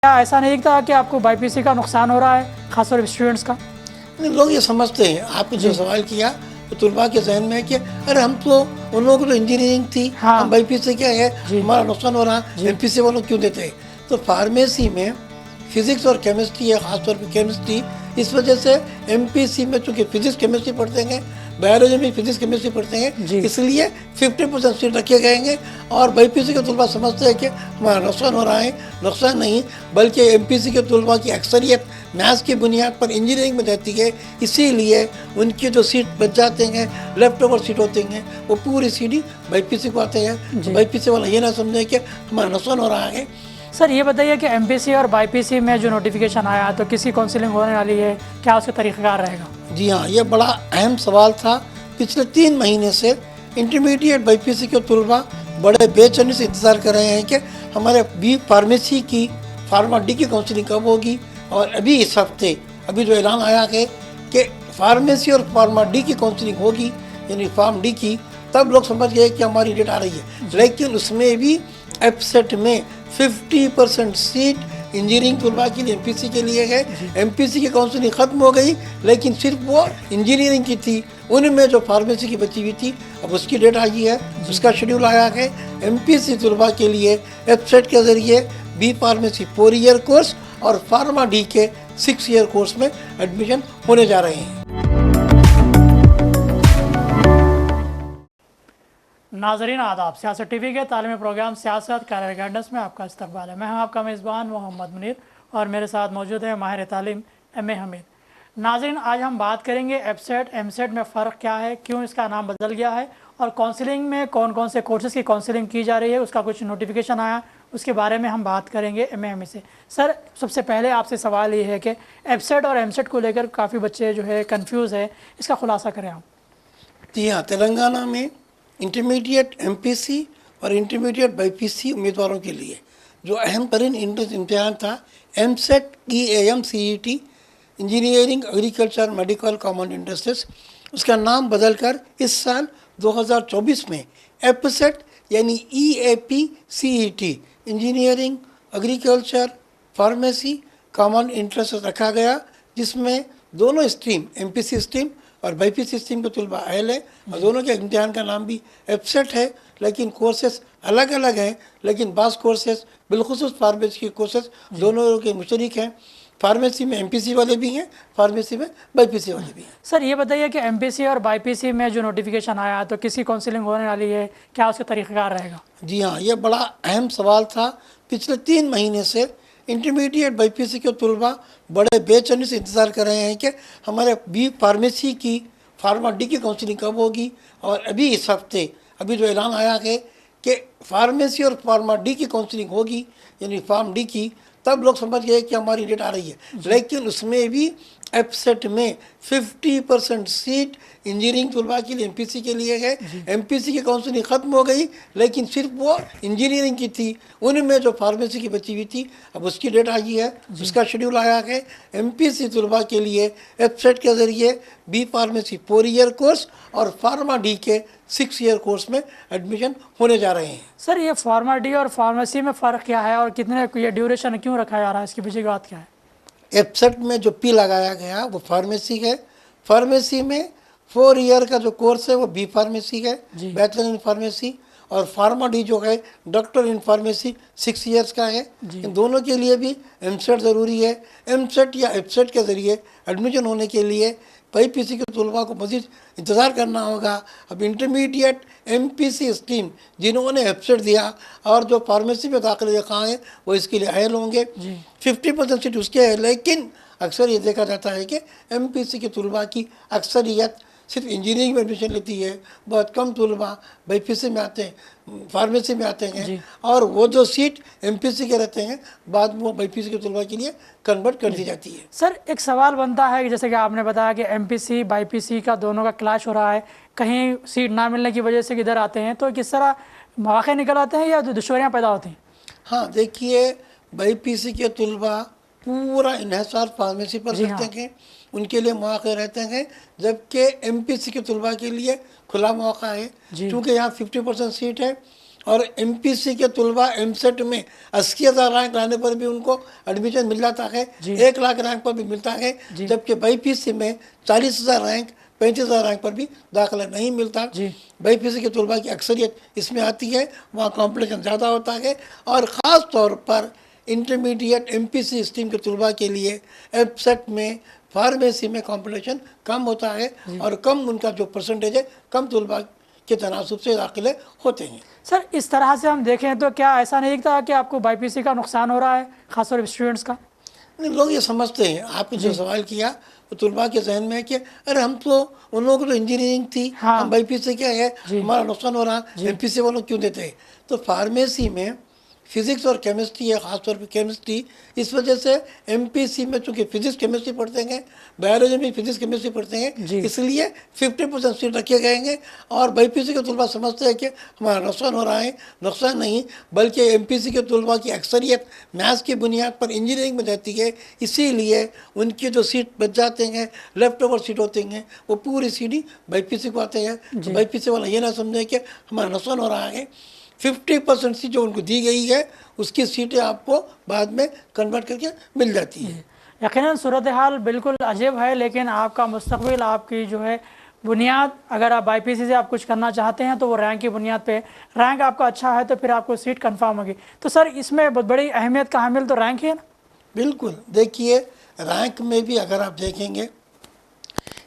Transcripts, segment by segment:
क्या ऐसा नहीं दिखता कि आपको बाईपीसी का नुकसान हो रहा है, खासतौर स्टूडेंट्स का? नहीं, लोग ये समझते हैं। आपने जो सवाल किया तो तुलबा के जहन में है कि अरे हम तो उन लोगों को तो इंजीनियरिंग थी, हाँ। हम बाईपीसी क्या है, जी। हमारा नुकसान हो रहा, एमपीसी वालों क्यों देते हैं? तो फार्मेसी में फिजिक्स और केमिस्ट्री है, खासतौर पर केमिस्ट्री। इस वजह से एमपीसी में चूंकि फिजिक्स केमिस्ट्री पढ़ते हैं, बायोलॉजी में फिजिक्स केमिस्ट्री पढ़ते हैं, इसलिए 50% सीट रखे गए हैं। और बाईपीसी के तलबा समझते हैं कि हमारा नुकसान हो रहा है। नुकसान नहीं, बल्कि एमपीसी के तलबा की अक्सरियत मैथ्स की बुनियाद पर इंजीनियरिंग में रहती है, इसीलिए उनकी जो सीट बच जाते हैं, लेफ्ट ओवर सीट होते हैं, वो पूरी सीट ही बाईपीसी को आते हैं। तो बाईपीसी वाला ये ना समझे कि हमारा नुकसान हो रहा है। सर ये बताइए कि एमपीसी और बाईपीसी में जो नोटिफिकेशन आया तो किसी काउंसलिंग होने वाली है, क्या उसका तरीक़ाकार रहेगा? जी हाँ, ये बड़ा अहम सवाल था। पिछले 3 महीने से इंटरमीडिएट बाईपीसी के तलबा बड़े बेचैनी से इंतज़ार कर रहे हैं कि हमारे बी फार्मेसी की फार्मा डी की काउंसलिंग कब होगी। और अभी इस हफ्ते अभी जो ऐलान आया है कि फार्मेसी और फार्मा डी की काउंसलिंग होगी, यानी फार्म डी की, तब लोग समझ गए कि हमारी डेट आ रही है। लेकिन उसमें भी एपसेट में 50% सीट इंजीनियरिंग तलबा के लिए एमपीसी के लिए है। एमपीसी की काउंसलिंग ख़त्म हो गई, लेकिन सिर्फ वो इंजीनियरिंग की थी। उनमें जो फार्मेसी की बची हुई थी, अब उसकी डेट आई है, उसका शेड्यूल आया है। एमपीसी तलबा के लिए एपसेट के ज़रिए बी फार्मेसी 4 ईयर कोर्स और फार्मा डी के 6 ईयर कोर्स में एडमिशन होने जा रहे हैं। नाजरीन आदाब, सियासत टीवी के तालीमी प्रोग्राम सियासत कैरियर गाइडेंस में आपका इस्तकबाल है। मैं हूं आपका मेज़बान मोहम्मद मुनीर और मेरे साथ मौजूद है माहिर तालीम एम ए हमीद। नाजरीन, आज हम बात करेंगे एपसेट एमसेट में फ़र्क क्या है, क्यों इसका नाम बदल गया है और काउंसलिंग में कौन कौन से कोर्सेज़ की काउंसलिंग की जा रही है, उसका कुछ नोटिफिकेशन आया, उसके बारे में हम बात करेंगे एम ए हमीद से। सर, सबसे पहले आपसे सवाल ये है कि एपसेट और एमसेट को लेकर काफ़ी बच्चे जो है कन्फ्यूज़ है, इसका खुलासा करें आप। जी हाँ, तेलंगाना में इंटरमीडिएट एमपीसी और इंटरमीडिएट बाईपीसी उम्मीदवारों के लिए जो अहम तरीन इंट्रेंस इम्तिहान था, EAMCET EAM CET engineering agriculture medical common entrance, उसका नाम बदलकर इस साल 2024 में एपसेट यानी EAP CET engineering agriculture pharmacy common entrance रखा गया, जिसमें दोनों स्ट्रीम एमपीसी स्ट्रीम और बाईपीसी स्ट्रीम के तलबा अहल है। और दोनों के इम्तिहान का नाम भी एपसेट है, लेकिन कोर्सेस अलग अलग हैं। लेकिन बाज़ कोर्सेस बिलखुसूस फार्मेसी के कोर्सेस दोनों के मुशरिक हैं। फार्मेसी में एमपीसी वाले भी हैं, फार्मेसी में बाईपीसी वाले भी हैं। सर ये बताइए कि एमपीसी और बाईपीसी में जो नोटिफिकेशन आया तो किसी काउंसलिंग होने वाली है, क्या उसका तरीक़ाकार रहेगा? जी हाँ, ये बड़ा अहम सवाल था। पिछले 3 महीने से इंटरमीडिएट बाईपीसी के तलबा बड़े बेचैनी से इंतज़ार कर रहे हैं कि हमारे बी फार्मेसी की फार्मा डी की काउंसलिंग कब होगी। और अभी इस हफ्ते अभी जो ऐलान आया है कि फार्मेसी और फार्मा डी की काउंसलिंग होगी, यानी फार्म डी की, तब लोग समझ गए कि हमारी डेट आ रही है। लेकिन उसमें भी एपसेट में 50% सीट इंजीनियरिंग तलबा के लिए एमपीसी के लिए है। एमपीसी की काउंसलिंग ख़त्म हो गई, लेकिन सिर्फ वो इंजीनियरिंग की थी। उनमें जो फार्मेसी की बची हुई थी, अब उसकी डेट आई है, उसका शेड्यूल आया है। एमपीसी तलबा के लिए एपसेट के ज़रिए बी फार्मेसी 4 ईयर कोर्स और फार्मा डी के 6 ईयर कोर्स में एडमिशन होने जा रहे हैं। सर ये फार्मा डी और फार्मेसी में फ़र्क क्या है और कितने ये ड्यूरेशन क्यों रखा जा रहा है, इसकी पीछे की बात क्या है? एपसेट में जो पी लगाया गया वो फार्मेसी है। फार्मेसी में 4 ईयर का जो कोर्स है वो बी फार्मेसी है, बैचलर इन फार्मेसी। और फार्मा डी जो है डॉक्टर इन फार्मेसी 6 ईयर्स का है। इन दोनों के लिए भी एमसेट ज़रूरी है। एमसेट या एपसेट के ज़रिए एडमिशन होने के लिए बाईपीसी के तलबा को मज़ीद इंतज़ार करना होगा। अब इंटरमीडिएट एमपीसी स्ट्रीम जिन्होंने एपसेट दिया और जो फार्मेसी में दाखिले दिखाए हैं वो इसके लिए अहल होंगे। 50% सीट उसके है, लेकिन अक्सर ये देखा जाता है कि एमपीसी के तलबा की अक्सरियत सिर्फ इंजीनियरिंग में एडमिशन लेती है। बहुत कम तलबा बाईपीसी में आते हैं, फार्मेसी में आते हैं, और वो जो सीट एमपीसी के रहते हैं बाद में वो बाईपीसी के तलबा के लिए कन्वर्ट कर दी जाती है। सर एक सवाल बनता है कि जैसे कि आपने बताया कि एमपीसी बाईपीसी का दोनों का क्लैश हो रहा है, कहीं सीट ना मिलने की वजह से किधर आते हैं, तो किस तरह मौके निकल आते हैं या दुश्वारियाँ पैदा होती हैं? हाँ, देखिए, बाईपीसी के तलबा पूरा इन्हिसार फार्मेसी पर करते हैं, उनके लिए मौके रहते हैं, जबकि एमपीसी के तलबा के लिए खुला मौका है। क्योंकि यहाँ 50% सीट है और एमपीसी के तुलबा एमसेट में 80,000 रैंक लाने पर भी उनको एडमिशन मिल जाता है, 1 लाख रैंक पर भी मिलता है, जबकि बाईपीसी में 40,000 रैंक 35,000 रैंक पर भी दाखिला नहीं मिलता। बाईपीसी के तुलबा की अक्सरियत इसमें आती है, वहाँ कॉम्पिटिशन ज़्यादा होता है, और ख़ास तौर पर इंटरमीडिएट एमपीसी स्ट्रीम के तुलबा के लिए एफसेट में फार्मेसी में कंपटीशन कम होता है, और कम उनका जो परसेंटेज है, कम तुलबा के तनासुब से दाखिले होते हैं। सर इस तरह से हम देखें तो क्या ऐसा नहीं दिखता कि आपको बाईपीसी का नुकसान हो रहा है, खासतौर स्टूडेंट्स का? नहीं, लोग ये समझते हैं, आपने जो सवाल किया वो तुलबा के जहन में है कि अरे हम तो, उन लोगों को तो इंजीनियरिंग थी, हम बाईपीसी क्या है, हमारा नुकसान हो रहा, एमपीसी वालों क्यों देते हैं? तो फार्मेसी में फिजिक्स और केमिस्ट्री है, ख़ासतौर पर केमिस्ट्री, इस वजह से एमपीसी में चूँकि फिजिक्स केमिस्ट्री पढ़ते हैं, बायोलॉजी में फिजिक्स केमिस्ट्री पढ़ते हैं, इसलिए 50% सीट रखे गए हैं। और बाईपीसी के तुलबा समझते हैं कि हमारा नुकसान हो रहा है, नुकसान नहीं, बल्कि एमपीसी के तुलबा की अक्सरियत मैथ्स की बुनियाद पर इंजीनियरिंग में रहती है, इसीलिए उनकी जो सीट बच जाते हैं, लेफ्ट ओवर सीट होते हैं, वो पूरी सीट ही बाईपीसी को आते हैं। तो बाईपीसी वाला ये ना समझे कि हमारा नुकसान हो रहा है, 50% सीट जो उनको दी गई है उसकी सीटें आपको बाद में कन्वर्ट करके मिल जाती है। यकीनन सूरत हाल बिल्कुल अजीब है, लेकिन आपका मुस्तकबिल, आपकी जो है बुनियाद, अगर आप बाईपीसी से आप कुछ करना चाहते हैं तो वो रैंक की बुनियाद पे, रैंक आपका अच्छा है तो फिर आपको सीट कंफर्म होगी। तो सर इसमें बहुत बड़ी अहमियत का हामिल तो रैंक ही है ना? बिल्कुल, देखिए रैंक में भी अगर आप देखेंगे,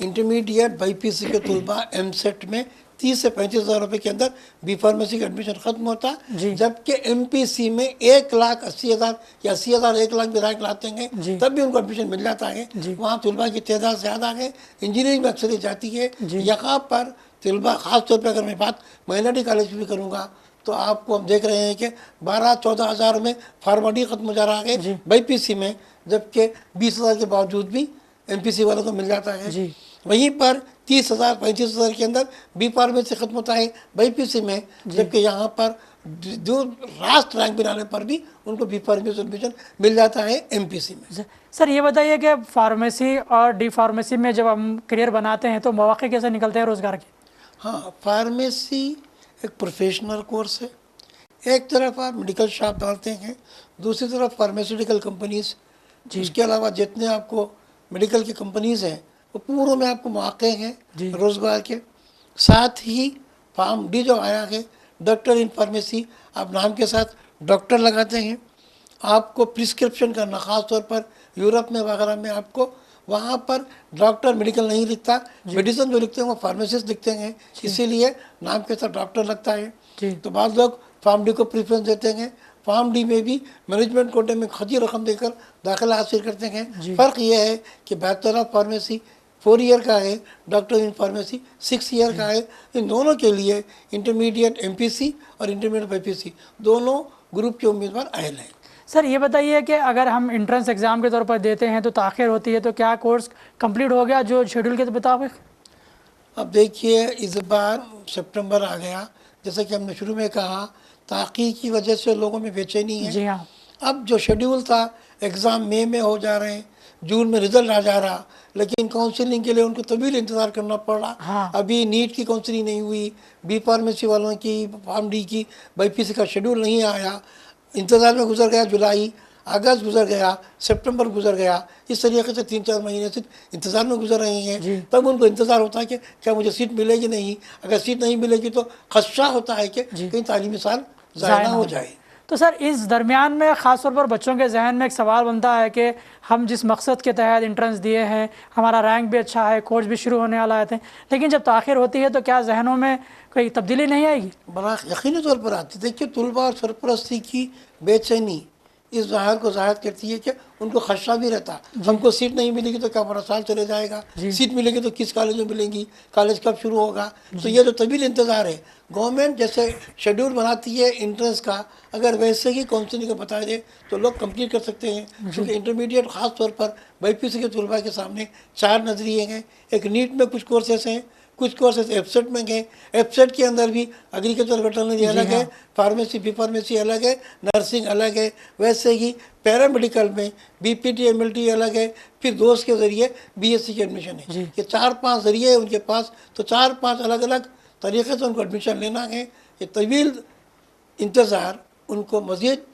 इंटरमीडिएट बाईपीसी के तुलबा एमसेट में 30 से 35,000 रुपये के अंदर बी फार्मेसी का एडमिशन खत्म होता, जबकि एमपीसी में 1,80,000 या 80,000 1 लाख भी रैंक लाते हैं, तब भी उनको एडमिशन मिल जाता है। वहाँ तुलबा की तादाद ज़्यादा है, इंजीनियरिंग में अक्सर जाती है। यहाँ पर तुलबा ख़ासतौर पर अगर मैं बात माइनॉरिटी कॉलेज की भी करूँगा तो आपको हम देख रहे हैं कि 12-14 हज़ार में फार्मा-डी खत्म हो जा रहा है बाईपीसी में, जबकि 20,000 के बावजूद भी एमपीसी वालों को मिल जाता है। वहीं पर 30,000 35,000 के अंदर बी फार्मेसी खत्म होता है बाईपीसी में, जबकि यहाँ पर जो लास्ट रैंक बनाने पर भी उनको बी फार्मेसी एडमिशन मिल जाता है एमपीसी में। सर ये बताइए कि फार्मेसी और डी फार्मेसी में जब हम करियर बनाते हैं तो मौके कैसे निकलते हैं रोज़गार के? हाँ, फार्मेसी एक प्रोफेशनल कोर्स है, एक तरफ आप मेडिकल शॉप डालते हैं, दूसरी तरफ फार्मास्यूटिकल कंपनीज, इसके अलावा जितने आपको मेडिकल की कंपनीज हैं वो पूरों में आपको मौके हैं रोज़गार के। साथ ही फार्म डी जो आया है, डॉक्टर इन फार्मेसी, आप नाम के साथ डॉक्टर लगाते हैं, आपको प्रिस्क्रिप्शन करना, ख़ास तौर पर यूरोप में वगैरह में आपको वहाँ पर डॉक्टर मेडिकल नहीं लिखता, मेडिसिन जो लिखते हैं वो फार्मासिस्ट लिखते हैं, इसीलिए नाम के साथ डॉक्टर लगता है। तो बाद लोग फार्म डी को प्रेफरेंस देते हैं, फार्म डी में भी मैनेजमेंट कोटे में खजी रकम देकर दाखिला हासिल करते हैं। फ़र्क ये है कि बैचलर ऑफ फार्मेसी 4 ईयर का है, डॉक्टर इन फार्मेसी 6 ईयर का है। इन दोनों के लिए इंटरमीडिएट एमपीसी और इंटरमीडिएट बाईपीसी दोनों ग्रुप के उम्मीदवार आयल हैं। सर ये बताइए कि अगर हम एंट्रेंस एग्ज़ाम के तौर पर देते हैं तो ताख़िर होती है, तो क्या कोर्स कंप्लीट हो गया जो शेड्यूल के मुताबिक? अब देखिए इस बार सितंबर आ गया, जैसा कि हमने शुरू में कहा, ताख़ीर की वजह से लोगों में बेचैनी है। जी हाँ। अब जो शेड्यूल था, एग्ज़ाम मई में हो जा रहे हैं, जून में रिजल्ट आ जा रहा, लेकिन काउंसलिंग के लिए उनको तवील इंतज़ार करना पड़ रहा। हाँ। अभी नीट की काउंसलिंग नहीं हुई, बी फार्मेसी वालों की, फार्म डी की, बाईपीसी का शेड्यूल नहीं आया, इंतज़ार में गुजर गया जुलाई, अगस्त गुजर गया, सितंबर गुजर गया, इस तरीके से 3-4 महीने से इंतज़ार में गुजर रहे हैं। तब उनको इंतज़ार होता है कि क्या मुझे सीट मिलेगी नहीं, अगर सीट नहीं मिलेगी तो खदशा होता है कि कहीं तालीमी साल ज़ाया ना हो जाए। तो सर इस दरमियान में ख़ास तौर पर बच्चों के जहन में एक सवाल बनता है कि हम जिस मकसद के तहत एंट्रेंस दिए हैं, हमारा रैंक भी अच्छा है, कोर्स भी शुरू होने वाला है, लेकिन जब ताख़िर होती है तो क्या जहनों में कोई तब्दीली नहीं आएगी? बड़ा यकीनी तौर पर आती। देखिए तुलबा और सरपरस्ती की बेचैनी इस ज़ाहिर को ज़ाहिर करती है कि उनको खदशा भी रहता, हमको सीट नहीं मिलेगी तो क्या हमारा साल चले जाएगा, सीट मिलेगी तो किस कॉलेज में मिलेंगी, कॉलेज कब शुरू होगा। तो ये जो तवील इंतज़ार है, गवर्नमेंट जैसे शेड्यूल बनाती है एंट्रेंस का, अगर वैसे ही काउंसलिंग का बता दे तो लोग कंप्लीट कर सकते हैं। क्योंकि इंटरमीडिएट ख़ास तौर पर बाईपीसी के तुलबा के सामने 4 नज़रिए हैं। एक नीट में कुछ कोर्सेस हैं, कुछ कोर्सेस एफसेट में गए, एफसेट के अंदर भी एग्रीकल्चर वेटरनरी अलग है, फार्मेसी बी फार्मेसी अलग है, नर्सिंग अलग है, वैसे ही पैरामेडिकल में बीपीटी एमएलटी अलग है, फिर दोस्त के ज़रिए बीएससी की एडमिशन है। ये 4-5 ज़रिए हैं उनके पास, तो 4-5 अलग अलग तरीक़े से उनको एडमिशन लेना है। ये तवील इंतज़ार उनको मज़ीद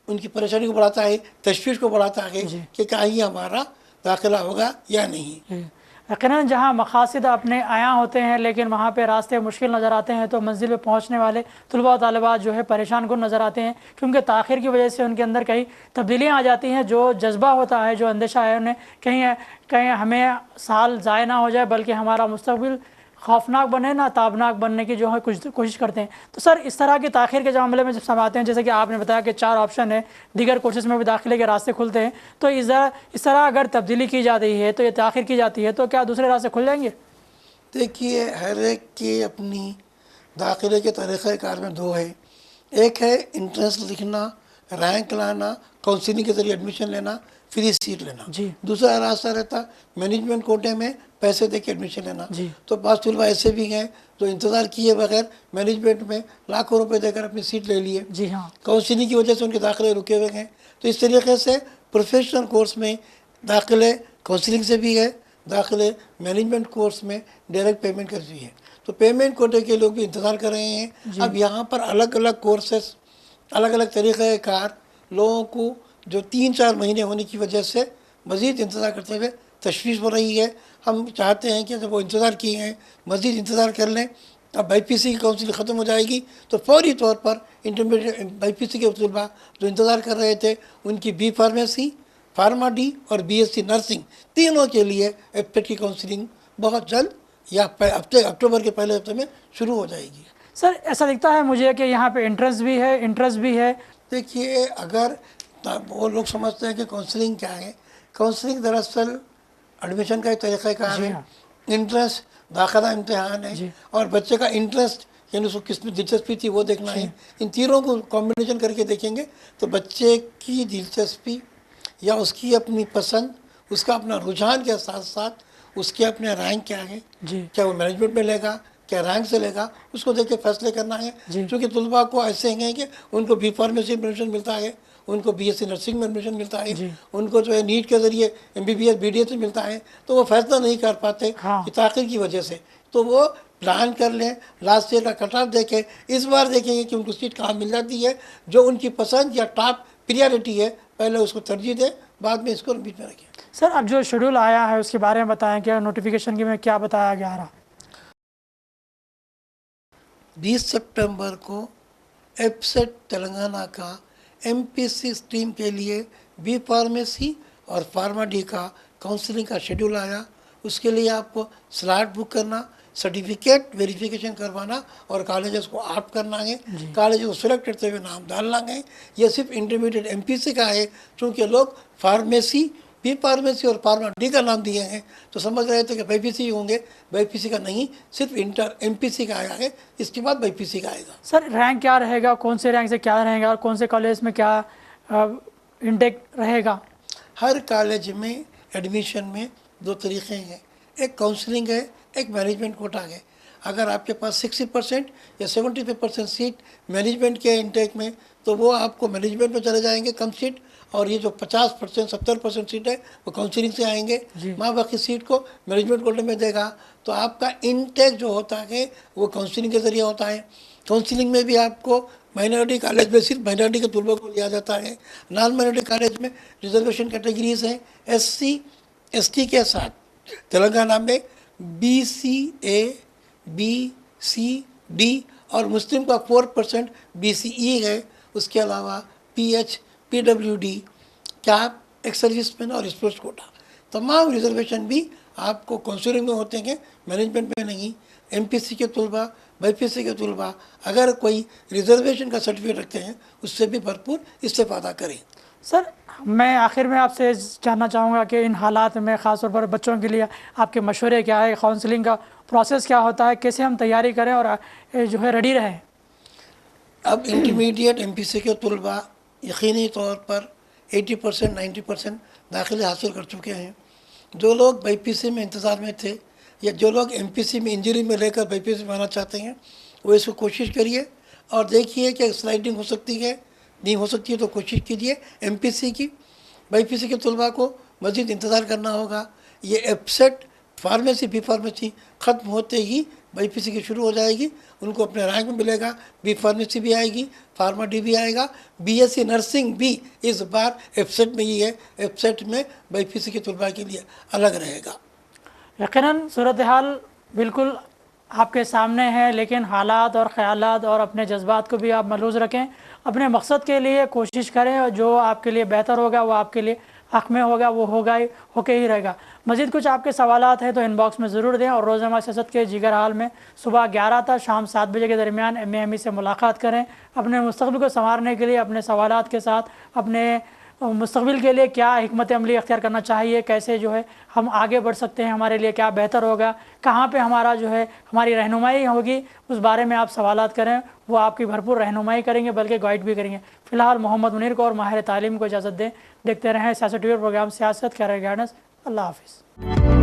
उनकी परेशानी को बढ़ाता है, तशवीश को बढ़ाता है कि कहीं हमारा दाखिला होगा या नहीं। यकीनन जहाँ मकासद अपने आया होते हैं लेकिन वहाँ पे रास्ते मुश्किल नज़र आते हैं तो मंजिल पे पहुँचने वाले तलबा तालिबात जो है परेशान कुन नज़र आते हैं, क्योंकि ताख़िर की वजह से उनके अंदर कई तब्दीलियाँ आ जाती हैं। जो जज्बा होता है, जो अंदेशा है उन्हें कहीं कहीं हमें साल ज़ाय ना हो जाए बल्कि हमारा मुस्तकबिल खौफनाक बने ना ताबनाक बनने की जो है कुछ कोशिश करते हैं। तो सर इस तरह की ताख़िर के मामले में जब समाते हैं, जैसे कि आपने बताया कि 4 ऑप्शन है, दीगर कोर्सेज़ में भी दाखिले के रास्ते खुलते हैं, तो इस तरह अगर तब्दीली की जाती है तो ये ताख़िर की जाती है तो क्या दूसरे रास्ते खुल जाएंगे? देखिए, हर एक की अपनी दाखिले के तरीक़ाकार में 2 है। एक है इंट्रेंस लिखना, रैंक लाना, काउंसलिंग के ज़रिए एडमिशन लेना, फ्री सीट लेना। दूसरा रास्ता रहता मैनेजमेंट कोटे में पैसे दे के एडमिशन लेना। तो बाज़ तलबा ऐसे भी हैं जो इंतज़ार किए बगैर मैनेजमेंट में लाखों रुपए देकर अपनी सीट ले लिए। जी हाँ, काउंसलिंग की वजह से उनके दाखिले रुके हुए हैं। तो इस तरीके से प्रोफेशनल कोर्स में दाखिले काउंसलिंग से भी है, दाखिले मैनेजमेंट कोर्स में डायरेक्ट पेमेंट कर भी है। तो पेमेंट कोटे के लोग भी इंतज़ार कर रहे हैं। अब यहाँ पर अलग अलग कोर्सेस, अलग अलग तरीक़ाकार लोगों को जो 3-4 महीने होने की वजह से मज़ीद इंतज़ार करते हुए तशवीश हो रही है। हम चाहते हैं कि जब वो इंतज़ार किए हैं मज़ीद इंतज़ार कर लें। अब BPC की काउंसिलिंग ख़त्म हो जाएगी तो फौरी तौर पर इंटरमीडिएट BPC के तलबा जो इंतज़ार कर रहे थे उनकी B फार्मेसी, फार्मा डी और BSc नर्सिंग तीनों के लिए एप्टेट की काउंसिलिंग बहुत जल्द या अक्टूबर के पहले हफ्ते में शुरू हो जाएगी। सर ऐसा दिखता है मुझे कि यहाँ पे इंटरेस्ट भी है, इंटरेस्ट भी है। देखिए, अगर वो लोग समझते हैं कि काउंसलिंग क्या है, काउंसलिंग दरअसल एडमिशन का एक तरीक़ाकार है। इंटरेस्ट दाखिला इम्तिहान है और बच्चे का इंटरेस्ट यानी उसको किस में दिलचस्पी थी वो देखना है। इन तीनों को कॉम्बिनेशन करके देखेंगे तो बच्चे की दिलचस्पी या उसकी अपनी पसंद, उसका अपना रुझान के साथ साथ उसके अपने रैंक क्या है, क्या वो मैनेजमेंट में लेगा, क्या रैंक से लेगा, उसको देख के फैसले करना है। क्योंकि तलबा को ऐसे हैं कि उनको B फार्मेसी में एडमिशन मिलता है, उनको BSc नर्सिंग में एडमिशन मिलता है, उनको जो है नीट के ज़रिए MBBS BDS में मिलता है, तो वो फैसला नहीं कर पाते कि ताख़िर की वजह से। तो वो प्लान कर लें, लास्ट ईयर का कट ऑफ देखें, इस बार देखेंगे कि उनको सीट कहाँ मिल जाती है, जो उनकी पसंद या टॉप प्रियॉरिटी है पहले उसको तरजीह दें, बाद में इसको बीच में रखें। सर अब जो शेड्यूल आया है उसके बारे में बताएं, क्या नोटिफिकेशन की में क्या बताया गया रहा? 20 सितंबर को एप्सेट तेलंगाना का MPC स्ट्रीम के लिए B फार्मेसी और फार्मा डी का काउंसलिंग का शेड्यूल आया। उसके लिए आपको स्लॉट बुक करना, सर्टिफिकेट वेरिफिकेशन करवाना और कॉलेजेस को ऑप्ट करना है। कॉलेज को सिलेक्ट करते हुए नाम डालना है। ये सिर्फ इंटरमीडिएट MPC का है, क्योंकि लोग फार्मेसी, B फार्मेसी और फार्मा डी का नाम दिए हैं तो समझ रहे थे कि BPC होंगे। BPC का नहीं, सिर्फ MPC का आया है, इसके बाद BPC का आएगा। सर रैंक क्या रहेगा, कौन से रैंक से क्या रहेगा और कौन से कॉलेज में क्या इंटेक रहेगा? हर कॉलेज में एडमिशन में 2 तरीक़े हैं, एक काउंसलिंग है, एक मैनेजमेंट कोटा है। अगर आपके पास 60% या 75% सीट मैनेजमेंट के इंटेक में तो वो आपको मैनेजमेंट में चले जाएंगे कम सीट, और ये जो 50% 70% सीट है वो काउंसलिंग से आएंगे। माँ बाकी सीट को मैनेजमेंट कोटे में देगा। तो आपका इंटेक जो होता है वो काउंसलिंग के ज़रिए होता है। काउंसलिंग में भी आपको माइनॉरिटी कॉलेज में सिर्फ माइनॉरिटी के तलबा को लिया जाता है। नॉन माइनॉरिटी कॉलेज में रिजर्वेशन कैटेगरीज हैं। SC ST के साथ तेलंगाना में BCA BCD और मुस्लिम का 4% BCE है। उसके अलावा PH PWD cap, ex serviceman और स्पोर्ट्स कोटा, तमाम रिजर्वेशन भी आपको काउंसलिंग में होते हैं, मैनेजमेंट में नहीं। MPC के तलबा, BPC के तलबा अगर कोई रिजर्वेशन का सर्टिफिकेट रखते हैं उससे भी भरपूर इस्तेफादा करें। सर मैं आखिर में आपसे जानना चाहूँगा कि इन हालात में ख़ास तौर पर बच्चों के लिए आपके मशवरे क्या है, काउंसलिंग का प्रोसेस क्या होता है, कैसे हम तैयारी करें और जो है रेडी रहें? अब इंटरमीडिएट MPC के तलबा यकीनी तौर पर 80% 90% दाखिले हासिल कर चुके हैं। जो लोग BPC में इंतज़ार में थे या जो लोग MPC में इंजरी में लेकर BPC में आना चाहते हैं वो इसको कोशिश करिए और देखिए कि स्लाइडिंग हो सकती है, नहीं हो सकती है तो कोशिश कीजिए MPC की। BPC के तलबा को मज़ीद इंतज़ार करना होगा। ये एप्सेट फार्मेसी B फार्मेसी ख़त्म होते ही BPC की शुरू हो जाएगी, उनको अपने रैंक में मिलेगा। बी फार्मेसी भी आएगी, फार्मा डी भी आएगा, BSc नर्सिंग भी इस बार एफसेट में ही है। एफसेट में BPC के तलबा के लिए अलग रहेगा। यकीनन सूरत हाल बिल्कुल आपके सामने है, लेकिन हालात और ख़यालात और अपने जज्बात को भी आप मलूज़ रखें, अपने मकसद के लिए कोशिश करें और जो आपके लिए बेहतर होगा वो आपके लिए हक़ में होगा, वो होगा ही, होके ही रहेगा। मज़ीद कुछ आपके सवालात हैं तो इनबॉक्स में ज़रूर दें और रोज़ाना सियासत के जिगर हाल में सुबह 11 था शाम 7 बजे के दरमियान MA से मुलाकात करें। अपने मुस्तक़बिल को संवारने के लिए अपने सवालात के साथ अपने मुस्तक़बिल के लिए क्या हिकमत अमली अख्तियार करना चाहिए, कैसे जो है हम आगे बढ़ सकते हैं, हमारे लिए क्या बेहतर होगा, कहाँ पे हमारा जो है हमारी रहनुमाई होगी, उस बारे में आप सवालात करें, वो आपकी भरपूर रहनुमाई करेंगे बल्कि गाइड भी करेंगे। फ़िलहाल मोहम्मद मुनीर को और माहिर तालीम को इजाज़त दें। देखते रहें सियासत टीवी प्रोग्राम सियासत कैरियर गाइडेंस। अल्लाह हाफ़िज़।